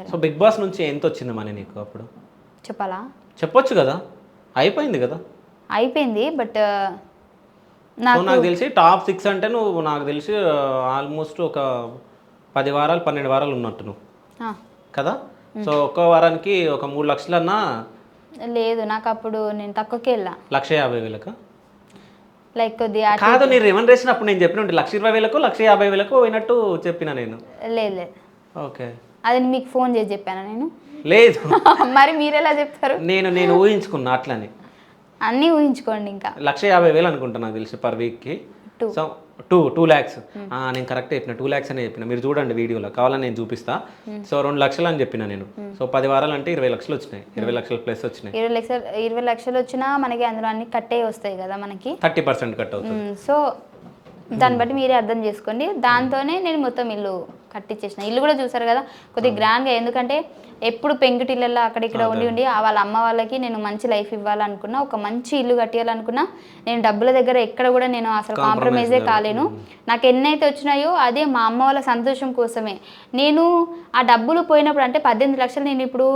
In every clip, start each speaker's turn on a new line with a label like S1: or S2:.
S1: So big boss నుంచి ఎంత వచ్చింది మనీ నీకు అప్పుడు?
S2: చెప్పాలా?
S1: చెప్పొచ్చు కదా, అయిపోయింది కదా.
S2: అయిపోయింది బట్
S1: సో నాకు తెలిసి టాప్ 6 అంటే నువ్వు నాకు తెలిసి ఆల్మోస్ట్ ఒక 10 వారాలు 12 వారాలు ఉన్నట్టు నువ్వు కదా. సో ఒక్కో వారానికి ఒక 3 లక్షలన్నా
S2: లేదు, నాకు అప్పుడు నేను తక్కువకే వెళ్ళా.
S1: 1,50,000కా?
S2: లైక్ కొద్దిగా
S1: కాదు, నీ రెమ్యునరేషన్ అప్పుడు నేను చెప్పిన 1,20,000కు 1,50,000కు పోయినట్టు చెప్పిన నేను.
S2: లేదు లేదు,
S1: ఓకే.
S2: అది మీకు ఫోన్ చేసి చెప్పాను నేను.
S1: లేదు
S2: మరి మీరు ఎలా చెప్తారు?
S1: నేను ఊహించుకున్నా అట్లని.
S2: అన్నీ ఊహించుకోండి. ఇంకా
S1: 1,50,000 అనుకుంటా నాకు తెలిసి పర్ వీక్కి. So 2 lakhs. నేను కరెక్ట్ చెప్పిన 2 lakhs అని చెప్పిన. మీరు చూడండి వీడియోలో, కావాలని నేను చూపిస్తా. సో 2 లక్షలు అని చెప్పిన నేను. సో 10 వారాలు అంటే 20 లక్షలు వచ్చినాయి. 20 లక్షలు ప్లస్ వచ్చినాయి.
S2: 20 లక్షలు వచ్చినా మనకి అందులో అన్ని కట్టే వస్తాయి కదా, మనకి
S1: 30% కట్ అవుతుంది.
S2: సో దాన్ని బట్టి మీరే అర్థం చేసుకోండి. దాంతోనే నేను మొత్తం ఇల్లు కట్టించేసిన. ఇల్లు కూడా చూసారు కదా కొద్దిగా గ్రాండ్గా, ఎందుకంటే ఎప్పుడు పెంకుటిళ్ళల్లో అక్కడ ఇక్కడ ఉండి వాళ్ళ అమ్మ వాళ్ళకి నేను మంచి లైఫ్ ఇవ్వాలనుకున్నా, ఒక మంచి ఇల్లు కట్టియాలనుకున్నా. నేను డబ్బుల దగ్గర ఎక్కడ కూడా నేను అసలు కాంప్రమైజే కాలేను. నాకు ఎన్నైతే వచ్చినాయో అదే మా అమ్మ వాళ్ళ సంతోషం కోసమే. నేను ఆ డబ్బులు పోయినప్పుడు అంటే 18 లక్షలు నేను ఇప్పుడు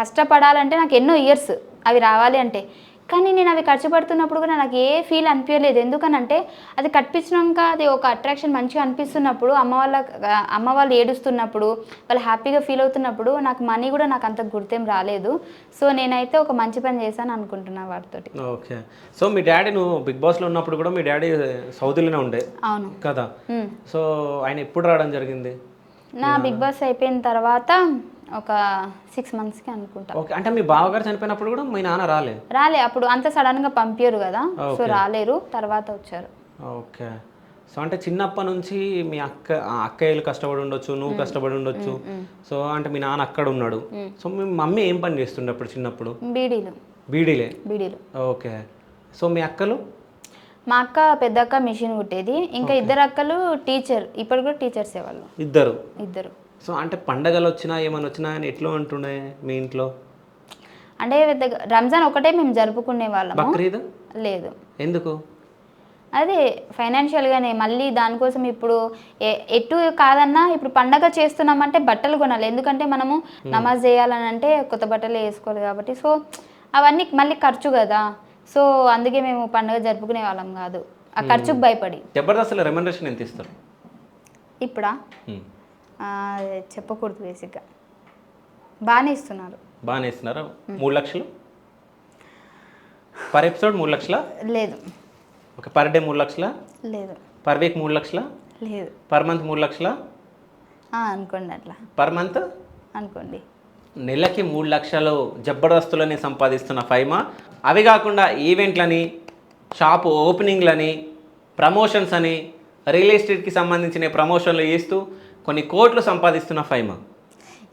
S2: కష్టపడాలంటే నాకు ఎన్నో ఇయర్స్ అవి రావాలి అంటే, కానీ నేను అవి ఖర్చు పడుతున్నప్పుడు కూడా నాకు ఏ ఫీల్ అనిపించలేదు. ఎందుకనంటే అది కట్టించినాక అది ఒక అట్రాక్షన్ మంచిగా అనిపిస్తున్నప్పుడు, అమ్మ వాళ్ళు ఏడుస్తున్నప్పుడు, వాళ్ళు హ్యాపీగా ఫీల్ అవుతున్నప్పుడు నాకు మనీ కూడా నాకు అంత గుర్తేం రాలేదు. సో నేనైతే ఒక మంచి పని చేశాను అనుకుంటున్నా వాటితోటి.
S1: ఓకే. సో మీ డాడీ, నువ్వు బిగ్ బాస్లో ఉన్నప్పుడు కూడా మీ డాడీ సౌదీలోనే ఉండే?
S2: అవును
S1: కదా. సో ఆయన ఎప్పుడు రావడం జరిగింది?
S2: నా బిగ్ బాస్ అయిపోయిన తర్వాత ఒక 6 monthsకి అనుకుంటా.
S1: ఓకే. అంటే మీ బావగారు చనిపోయినప్పుడు కూడా మీ నాన్న రాలే?
S2: అప్పుడు అంత సడన్గా పంపారు కదా, సో రాలేరు, తర్వాత వచ్చారు.
S1: ఓకే. సో అంటే చిన్నప్పటి నుంచి మీ అక్కయ్యలు కష్టపడి ఉండొచ్చు, నువ్వు కష్టపడి ఉండొచ్చు. సో అంటే మీ నాన్న అక్కడ ఉన్నాడు. సో మీ మమ్మీ ఏం పని చేస్తుండే అప్పుడు చిన్నప్పుడు? బీడీలే. ఓకే. సో మీ అక్కలు?
S2: మా అక్క పెద్ద అక్క మిషన్ కుట్టేది, ఇంకా 2 అక్కలు టీచర్, ఇప్పుడు కూడా టీచర్సే వాళ్ళు. ఇద్దరు.
S1: సో అంటే పండగలు వచ్చినా ఏమైనా వచ్చినా అని ఎట్లా ఉంటుండే మీ ఇంట్లో?
S2: అంటే రంజాన్ ఒకటే మేము జరుపుకునే వాళ్ళం.
S1: బక్రీద్
S2: లేదు.
S1: ఎందుకు?
S2: అదే ఫైనాన్షియల్గానే. మళ్ళీ దానికోసం ఇప్పుడు ఎటు కాదన్నా ఇప్పుడు పండగ చేస్తున్నామంటే బట్టలు కొనాలి, ఎందుకంటే మనము నమాజ్ చేయాలని అంటే కొత్త బట్టలు వేసుకోవాలి కాబట్టి. సో అవన్నీ మళ్ళీ ఖర్చు కదా. సో అందుకే మేము పండుగ జరుపుకునే వాళ్ళం కాదు, ఆ ఖర్చుకు భయపడి.
S1: జబర్దస్త్ రెమ్యునరేషన్ ఎంత ఇస్తారు
S2: ఇప్పుడా? చెప్పకూడదు, బేసిక్గా బాగానే ఇస్తున్నారు.
S1: 3 లక్షలు పర్ ఎపిసోడ్? 3 లక్షల?
S2: లేదు.
S1: ఓకే. పర్ డే 3 లక్షల?
S2: లేదు.
S1: పర్ వీక్ 3 లక్షల?
S2: లేదు.
S1: పర్ మంత్ 3 లక్షల
S2: అనుకోండి, అట్లా
S1: పర్ మంత్
S2: అనుకోండి.
S1: నెలకి 3 లక్షలు జబర్దస్తులని సంపాదిస్తున్న ఫైమా. అవి కాకుండా ఈవెంట్లని, షాపు ఓపెనింగ్లని, ప్రమోషన్స్ అని, రియల్ ఎస్టేట్కి సంబంధించిన ప్రమోషన్లు చేస్తూ కొన్ని కోట్లు సంపాదిస్తున్న ఫైమా.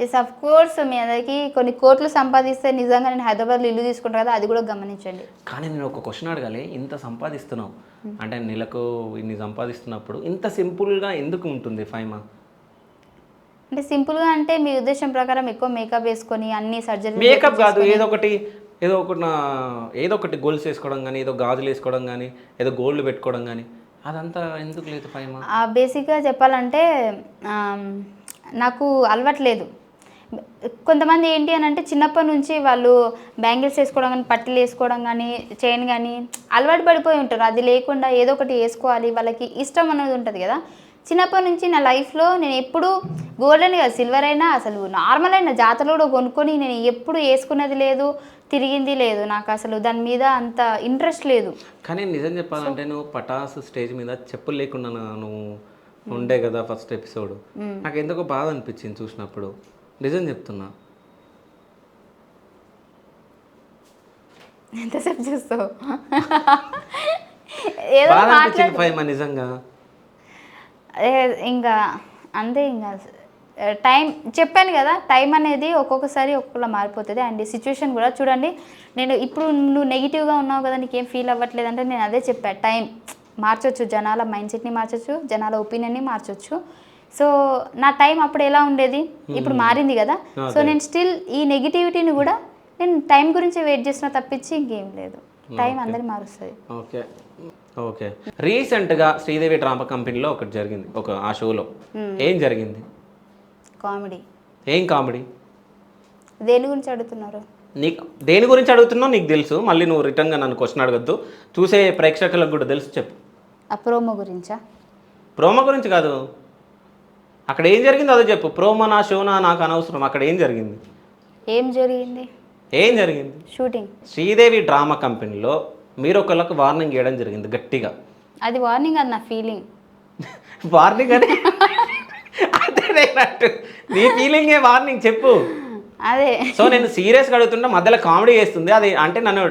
S2: Yes, of course. మీ అందరికి కొన్ని కోట్లు సంపాదిస్తే నిజంగా నేను హైదరాబాద్లో ఇల్లు తీసుకుంటాను కదా, అది కూడా గమనించండి.
S1: కానీ నేను ఒక క్వశ్చన్ అడగాలి, ఇంత సంపాదిస్తున్నావు అంటే నెలకు ఇన్ని సంపాదిస్తున్నప్పుడు ఇంత సింపుల్గా ఎందుకు ఉంటుంది ఫైమా?
S2: అంటే సింపుల్గా అంటే మీ ఉద్దేశం ప్రకారం ఎక్కువ మేకప్ వేసుకొని అన్ని సర్జరీ?
S1: మేకప్ కాదు, ఏదో ఒకటి గోల్స్ వేసుకోవడం కానీ, ఏదో గాజులు వేసుకోవడం కానీ, ఏదో గోల్డ్ పెట్టుకోవడం కానీ, అదంతా ఎందుకు లేదు ఫైమా?
S2: బేసిక్గా చెప్పాలంటే నాకు అలవాట్లేదు. కొంతమంది ఏంటి అని అంటే చిన్నప్పటి నుంచి వాళ్ళు బ్యాంగిల్స్ వేసుకోవడం కానీ, పట్టీలు వేసుకోవడం కానీ, చైన్ కానీ అలవాటు పడిపోయి ఉంటారు. అది లేకుండా ఏదో ఒకటి వేసుకోవాలి, వాళ్ళకి ఇష్టం అనేది ఉంటుంది కదా. చిన్నప్పటి నుంచి నా లైఫ్లో నేను ఎప్పుడు గోల్డ్ అని కాదు, సిల్వర్ అయినా అసలు నార్మల్ అయినా జాతరలో కూడా కొనుక్కొని నేను ఎప్పుడు వేసుకున్నది లేదు, తిరిగింది లేదు. నాకు అసలు దాని మీద అంత ఇంట్రెస్ట్ లేదు.
S1: కానీ నిజం చెప్పాలంటే నువ్వు పటాస్ స్టేజ్ మీద చెప్పులు లేకుండా నువ్వు ఉండే కదా ఫస్ట్ ఎపిసోడ్, నాకు ఎందుకో బాధ అనిపించింది చూసినప్పుడు. నిజం చెప్తున్నా.
S2: ఎంతసేపు చూస్తావు?
S1: బాధ అనిపించింది ఫైమా నిజంగా.
S2: ఇంకా అంతే. ఇంకా టైం చెప్పాను కదా, టైం అనేది ఒక్కొక్కసారి ఒక్కొక్కలా మారిపోతుంది. అండ్ సిచ్యువేషన్ కూడా చూడండి, నేను ఇప్పుడు నువ్వు నెగిటివ్గా ఉన్నావు కదా, నీకేం ఫీల్ అవ్వట్లేదు అంటే నేను అదే చెప్పాను, టైం మార్చొచ్చు, జనాల మైండ్ సెట్ని మార్చొచ్చు, జనాల ఒపీనియన్ని మార్చొచ్చు. సో నా టైం అప్పుడు ఎలా ఉండేది, ఇప్పుడు మారింది కదా. సో నేను స్టిల్ ఈ నెగిటివిటీని కూడా నేను టైం గురించి వెయిట్ చేసిన తప్పించి ఇంకేం లేదు. టైం అందరినీ మారుస్తుంది.
S1: ఓకే. ఓకే. రీసెంట్గా శ్రీదేవి డ్రామా కంపెనీలో ఒకటి జరిగింది, ఆ షోలో ఏం జరిగింది?
S2: కామెడీ.
S1: ఏం కామెడీ?
S2: దేని గురించి అడుగుతున్నారు?
S1: నీకు దేని గురించి అడుగుతున్నావు నీకు తెలుసు, మళ్ళీ నువ్వు రిటర్న్గా నన్ను క్వశ్చన్ అడగద్దు. చూసే ప్రేక్షకులకు కూడా తెలుసు, చెప్పు.
S2: ఆ ప్రోమో గురించా?
S1: ప్రోమో గురించి కాదు, అక్కడ ఏం జరిగిందో అదే చెప్పు. ప్రోమోనా షోనా నాకు అనవసరం, అక్కడ ఏం జరిగింది?
S2: ఏం జరిగింది?
S1: షూటింగ్ శ్రీదేవి డ్రామా కంపెనీలో మీరు ఒకళ్ళకు వార్నింగ్ ఇవ్వడం జరిగింది గట్టిగా.
S2: అది వార్నింగ్, అది నా ఫీలింగ్.
S1: వార్నింగ్ అని అదే నీ ఫీలింగే వార్నింగ్, చెప్పు.
S2: అదే
S1: సో నేను సీరియస్గా అడుగుతుంటే మధ్యలో కామెడీ చేస్తుంది, అది అంటే నన్ను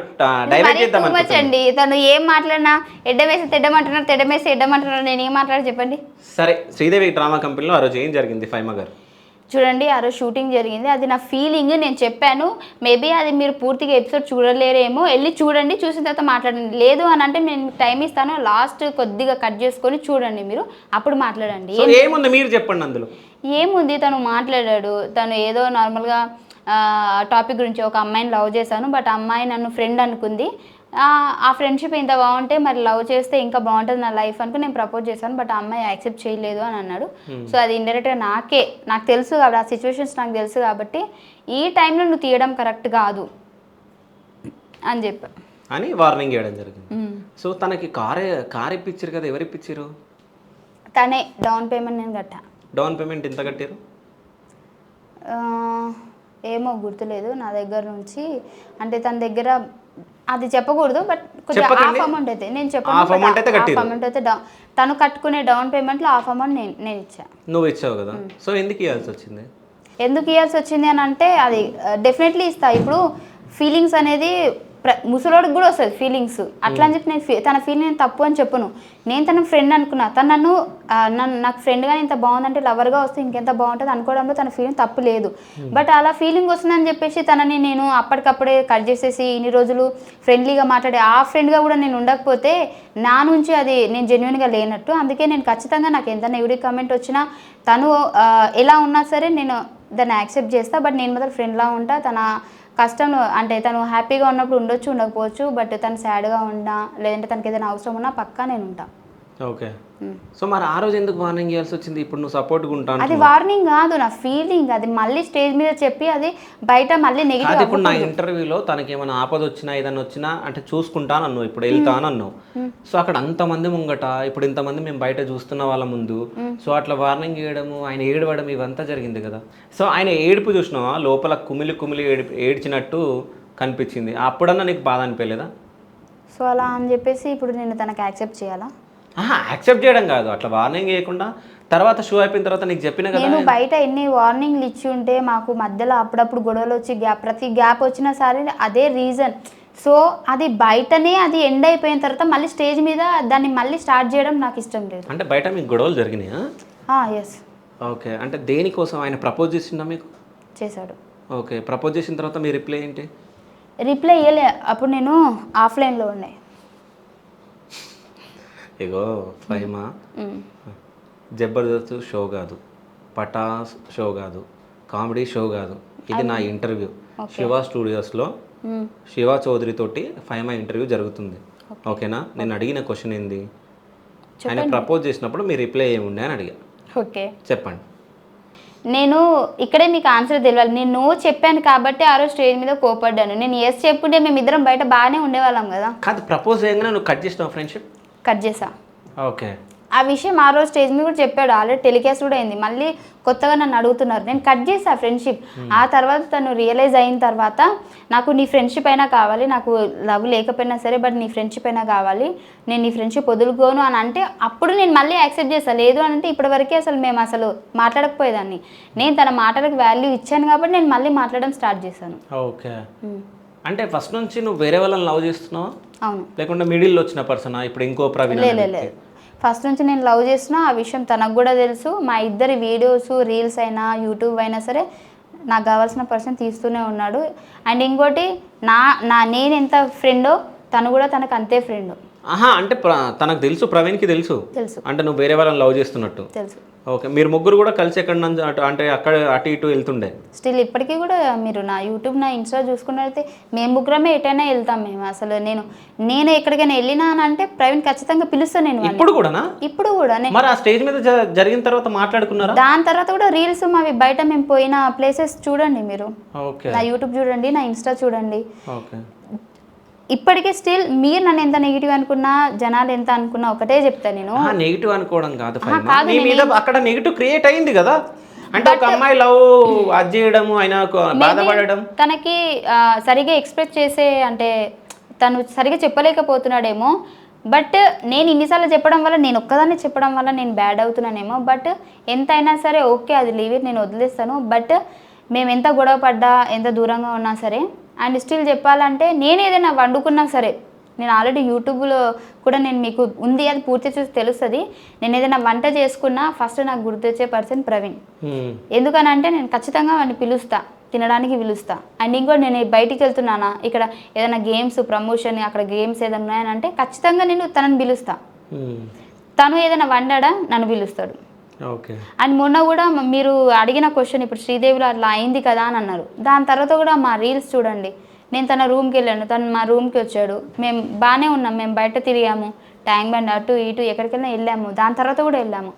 S1: డైవర్ట్ చేద్దామని.
S2: తను ఏం మాట్లాడినా ఎడ్డమేసి తెడ్డమంటున్నారు, తెడ్డమేసి ఎడ్డమంటున్నారు, నేను ఏం మాట్లాడి చెప్పండి.
S1: సరే, శ్రీదేవి డ్రామా కంపెనీలో ఆ రోజు ఏం జరిగింది ఫైమా గారు?
S2: చూడండి, ఆ రోజు షూటింగ్ జరిగింది, అది నా ఫీలింగ్, నేను చెప్పాను. మేబీ అది మీరు పూర్తిగా ఎపిసోడ్ చూడలేరేమో, వెళ్ళి చూడండి, చూసిన తర్వాత మాట్లాడండి. లేదు అని అంటే నేను టైం ఇస్తాను, లాస్ట్ కొద్దిగా కట్ చేసుకొని చూడండి, మీరు అప్పుడు మాట్లాడండి.
S1: ఏముంది మీరు చెప్పండి అందులో.
S2: ఏముంది, తను మాట్లాడాడు, తను ఏదో నార్మల్గా టాపిక్ గురించి, ఒక అమ్మాయిని లవ్ చేశాను, బట్ అమ్మాయి నన్ను ఫ్రెండ్ అనుకుంది, ఆ ఫ్రెండ్షిప్ ఇంత బాగుంటే మరి లవ్ చేస్తే ఇంకా బాగుంటుంది నా లైఫ్ అనుకుని నేను ప్రపోజ్ చేశాను, బట్ ఆ అమ్మాయి యాక్సెప్ట్ చేయలేదు అని అన్నాడు. సో అది ఇండైరెక్ట్గా నాకు తెలుసు కాబట్టి, ఆ సిచ్యువేషన్స్ నాకు తెలుసు కాబట్టి, ఈ టైంలో నువ్వు తీయడం కరెక్ట్ కాదు అని చెప్పా
S1: అని వార్నింగ్ ఇవ్వడం జరిగింది. సో తనకి కార్ ఇప్పించారు కదా, ఎవరు ఇప్పించారు?
S2: తనే డౌన్ పేమెంట్ నేను కట్టా.
S1: డౌన్ పేమెంట్ ఎంత కట్టారు?
S2: ఏమో గుర్తులేదు నా దగ్గర నుంచి, అంటే తన దగ్గర అది చెప్పకూడదు, బట్ కొద్దిగా హాఫ్ అమౌంట్ అయితే నేను చెప్పాను. హాఫ్ అమౌంట్ అయితే తను కట్టుకునే డౌన్ పేమెంట్లో హాఫ్ అమౌంట్ నేను ఇచ్చాను.
S1: నువ్వు ఇచ్చావు కదా, సో ఎందుకు ఇవ్వాల్సి వచ్చింది?
S2: ఎందుకు ఇవ్వాల్సి వచ్చింది అని అంటే, అది డెఫినెట్లీ ఇస్తా. ఇప్పుడు ఫీలింగ్స్ అనేది ముసలోడికి కూడా వస్తుంది ఫీలింగ్స్, అట్లా అని చెప్పి నేను తన ఫీలింగ్ నేను తప్పు అని చెప్పను. నేను తన ఫ్రెండ్ అనుకున్నా, తను నన్ను నాకు ఫ్రెండ్గా ఇంత బాగుందంటే లవర్గా వస్తే ఇంకెంత బాగుంటుంది అనుకోవడంలో తన ఫీలింగ్ తప్పు లేదు. బట్ అలా ఫీలింగ్ వస్తుందని చెప్పేసి తనని నేను అప్పటికప్పుడే కట్ చేసేసి ఇన్ని రోజులు ఫ్రెండ్లీగా మాట్లాడే ఆ ఫ్రెండ్గా కూడా నేను ఉండకపోతే నా నుంచి అది నేను జెన్యున్గా లేనట్టు. అందుకే నేను ఖచ్చితంగా నాకు ఎంత నెగిటివ్ కామెంట్ వచ్చినా, తను ఎలా ఉన్నా సరే నేను దాన్ని యాక్సెప్ట్ చేస్తా. బట్ నేను మాత్రం ఫ్రెండ్లా ఉంటా. తన కష్టంలో అంటే తను హ్యాపీగా ఉన్నప్పుడు ఉండొచ్చు, ఉండకపోవచ్చు, బట్ తను సాడ్గా ఉన్నా లేదంటే తనకి ఏదైనా అవసరం ఉన్నా పక్కా నేను ఉంటా.
S1: ఓకే. సో మరి ఆ రోజు ఎందుకు వార్నింగ్ ఇవ్వాల్సి వచ్చింది? ఇప్పుడు నువ్వు సపోర్ట్గా ఉంటాను.
S2: అది వార్నింగ్ కాదు, నా ఫీలింగ్. అది మళ్ళీ స్టేజ్ మీద చెప్పి అది బయట మళ్ళీ నెగిటివ్.
S1: ఇప్పుడు నా ఇంటర్వ్యూలో తనకి ఏమైనా ఆపద వచ్చినా ఏదైనా వచ్చినా అంటే చూసుకుంటానన్నావు, ఇప్పుడు వెళ్తానన్నావు. సో అక్కడ అంతమంది ముంగట, ఇప్పుడు ఇంతమంది మేము బయట చూస్తున్న వాళ్ళ ముందు, సో అట్లా వార్నింగ్ ఇవ్వడము, ఆయన ఏడవడం ఇవంతా జరిగింది కదా. సో ఆయన ఏడుపు చూసినావా, లోపల కుమిలి కుమిలి ఏడ్చినట్టు కనిపించింది. అప్పుడన్నా నీకు బాధ అనిపించలేదా?
S2: సో అలా అని చెప్పేసి ఇప్పుడు నేను తనకి యాక్సెప్ట్ చేయాలా?
S1: యాక్సెప్ట్ చేయడం కాదు, అట్లా వార్నింగ్ చేయకుండా తర్వాత షో అయిపోయిన తర్వాత నీకు చెప్పిన కదా.
S2: నేను బయట ఎన్ని వార్నింగ్లు ఇచ్చి ఉంటే మాకు మధ్యలో అప్పుడప్పుడు గొడవలు వచ్చి ప్రతి గ్యాప్ వచ్చినా సరే అదే రీజన్. సో అది బయటనే అది ఎండ్ అయిపోయిన తర్వాత మళ్ళీ స్టేజ్ మీద దాన్ని మళ్ళీ స్టార్ట్ చేయడం నాకు ఇష్టం లేదు.
S1: అంటే బయట మీకు గొడవలు జరిగినాయా?
S2: ఎస్.
S1: ఓకే. అంటే దేనికోసం ఆయన ప్రపోజ్ చేసిందా మీకు?
S2: చేశాడు.
S1: ఓకే. ప్రపోజ్ చేసిన తర్వాత మీ రిప్లై ఏంటి?
S2: రిప్లై ఇవ్వలే, అప్పుడు నేను ఆఫ్లైన్లో ఉండే.
S1: ఇగో ఫైమా, జబర్దస్త్ షో కాదు, పటాస్ షో కాదు, కామెడీ షో కాదు, ఇది నా ఇంటర్వ్యూ. శివ స్టూడియోస్లో శివ చౌదరి తోటి ఫైమా ఇంటర్వ్యూ జరుగుతుంది. ఓకేనా? నేను అడిగిన క్వశ్చన్ ఏంది, ఆయన ప్రపోజ్ చేసినప్పుడు మీ రిప్లై ఏముండే అని అడిగా.
S2: ఓకే,
S1: చెప్పండి.
S2: నేను ఇక్కడే మీకు ఆన్సర్ తెలియాలి. నేను నో చెప్పాను కాబట్టి ఆ రోజు స్టేజ్ మీద కోపడ్డాను. నేను ఎస్ చెప్పుంటే మేమిద్దరం బయట బాగానే ఉండేవాళ్ళం కదా.
S1: కాదు, ప్రపోజ్ చేయగానే నువ్వు కట్ చేసినావు ఫ్రెండ్షిప్?
S2: కట్ చేసా.
S1: ఓకే.
S2: ఆ విషయం ఆ రోజు స్టేజ్ మీద కూడా చెప్పాడు, ఆల్రెడీ టెలికాస్ట్ కూడా అయింది. మళ్ళీ కొత్తగా నన్ను అడుగుతున్నారు, నేను కట్ చేసా ఫ్రెండ్షిప్. ఆ తర్వాత తను రియలైజ్ అయిన తర్వాత నాకు నీ ఫ్రెండ్షిప్ అయినా కావాలి, నాకు లవ్ లేకపోయినా సరే బట్ నీ ఫ్రెండ్షిప్ అయినా కావాలి, నేను నీ ఫ్రెండ్షిప్ వదులుకోను అని అంటే అప్పుడు నేను మళ్ళీ యాక్సెప్ట్ చేస్తాను. లేదు అని అంటే ఇప్పటివరకే అసలు మేము అసలు మాట్లాడకపోయేదాన్ని. నేను తన మాటలకు వాల్యూ ఇచ్చాను కాబట్టి నేను మళ్ళీ మాట్లాడడం స్టార్ట్ చేశాను.
S1: ఓకే. అంటే ఫస్ట్ నుంచి నువ్వు వేరే వాళ్ళని లవ్ చేస్తున్నావా?
S2: అవును.
S1: లేకుంటే మిడిల్లో వచ్చిన పర్సనా? ఇప్పుడు ఇంకో ప్రవీణ్?
S2: లేదు, ఫస్ట్ నుంచి నేను లవ్ చేస్తున్నా. ఆ విషయం తనకు కూడా తెలుసు. మా ఇద్దరి వీడియోస్, రీల్స్ అయినా యూట్యూబ్ అయినా సరే నాకు కావాల్సిన పర్సన్ తీస్తూనే ఉన్నాడు. అండ్ ఇంకోటి నేను ఎంత ఫ్రెండో తను కూడా తనకు అంతే ఫ్రెండ్.
S1: అంటే తనకు తెలుసు, ప్రవీణ్కి తెలుసు. అంటే నువ్వు వేరే వాళ్ళని లవ్ చేస్తున్నట్టు
S2: తెలుసు.
S1: ఓకే, మీరు ముగ్గురు కూడా కలిసి ఎక్కడ నుంచి అంటే అక్కడ అటు ఇటు వెళ్తుండే?
S2: స్టిల్ ఇప్పటికీ కూడా మీరు నా యూట్యూబ్ నా ఇన్స్టా చూసుకున్నట్లయితే మేము ముగ్గురమే ఎటైనా వెళ్తాం మేము. అసలు నేను ఎక్కడికైనా వెళ్ళినా అని అంటే ప్రవీణ్ ఖచ్చితంగా పిలుస్తాను నేను వాడిని.
S1: ఇప్పుడు కూడానా?
S2: ఇప్పుడు కూడా
S1: మరి ఆ స్టేజ్ మీద జరిగిన తర్వాత మాట్లాడుకున్నారా?
S2: దాని తర్వాత కూడా రీల్స్ మావి బయట మేము పోయిన ప్లేసెస్ చూడండి మీరు.
S1: ఓకే,
S2: నా యూట్యూబ్ చూడండి, నా ఇన్స్టా చూడండి.
S1: ఓకే.
S2: ఇప్పటికీ స్టిల్ మీరు నన్ను ఎంత నెగిటివ్ అనుకున్నా, జనాలు ఎంత అనుకున్నా ఒకటే చెప్తా నేను.
S1: నెగిటివ్ అనుకోవడం కాదు ఫైమా,
S2: కాదు,
S1: మీ మీద అక్కడ నెగిటివ్ క్రియేట్ అయింది కదా. అంటే ఒక అమ్మాయి లవ్ అది చేయడం, ఆయన బాధపడడం,
S2: తనకి సరిగా ఎక్స్ప్రెస్ చేసే అంటే తను సరిగా చెప్పలేకపోతున్నాడేమో. బట్ నేను ఇన్నిసార్లు చెప్పడం వల్ల, నేను ఒక్కదాన్ని చెప్పడం వల్ల నేను బ్యాడ్ అవుతున్నానేమో. బట్ ఎంతైనా సరే ఓకే, అది లీవ్ ఇట్, నేను వదిలేస్తాను. బట్ మేము ఎంత గొడవ పడ్డా, ఎంత దూరంగా ఉన్నా సరే, అండ్ స్టిల్ చెప్పాలంటే నేను ఏదైనా వండుకున్నా సరే, నేను ఆల్రెడీ యూట్యూబ్లో కూడా నేను మీకు ఉంది, అది పూర్తి చూసి తెలుస్తుంది. నేను ఏదైనా వంట చేసుకున్నా ఫస్ట్ నాకు గుర్తొచ్చే పర్సన్ ప్రవీణ్. ఎందుకనంటే నేను ఖచ్చితంగా వాడిని పిలుస్తా, తినడానికి పిలుస్తా. అండ్ ఇంకోటి, నేను బయటికి వెళ్తున్నానా, ఇక్కడ ఏదైనా గేమ్స్ ప్రమోషన్, అక్కడ గేమ్స్ ఏదైనా ఉన్నాయనంటే ఖచ్చితంగా నేను తనని పిలుస్తా. తను ఏదైనా వండాడా నన్ను పిలుస్తాడు.
S1: ఓకే.
S2: అండ్ మొన్న కూడా మీరు అడిగిన క్వశ్చన్, ఇప్పుడు శ్రీదేవిలో అట్లా అయింది కదా అని అన్నారు. దాని తర్వాత కూడా మా రీల్స్ చూడండి, నేను తన రూమ్కి వెళ్ళాను, తను మా రూమ్కి వచ్చాడు, మేము బాగానే ఉన్నాం, మేము బయట తిరిగాము, ట్యాంక్ బండ్ అటు ఇటు ఎక్కడికైనా వెళ్ళాము, దాని తర్వాత కూడా వెళ్ళాము.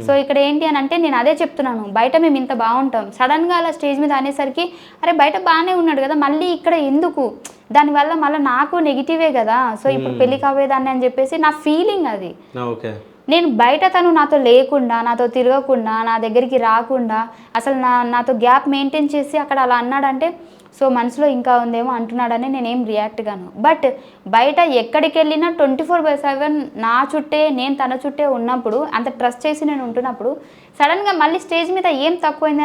S2: సో ఇక్కడ ఏంటి అని అంటే నేను అదే చెప్తున్నాను, బయట మేము ఇంత బాగుంటాం, సడన్గా అలా స్టేజ్ మీద అనేసరికి అరే బయట బాగానే ఉన్నాడు కదా, మళ్ళీ ఇక్కడ ఎందుకు, దానివల్ల మళ్ళీ నాకు నెగిటివే కదా. సో ఇప్పుడు పెళ్లి కావేదాన్ని అని చెప్పేసి నా ఫీలింగ్ అది. నేను బయట తను నాతో లేకుండా, నాతో తిరగకుండా, నా దగ్గరికి రాకుండా, అసలు నాతో గ్యాప్ మెయింటైన్ చేసి అక్కడ అలా అన్నాడంటే సో మనసులో ఇంకా ఉందేమో అంటున్నాడని నేనేం రియాక్ట్ గాను. బట్ బయట ఎక్కడికి వెళ్ళినా 24/7 నా చుట్టే, నేను తన చుట్టే ఉన్నప్పుడు, అంత ట్రస్ట్ చేసి నేను ఉంటున్నప్పుడు సడన్గా మళ్ళీ స్టేజ్ మీద ఏం తక్కువైందని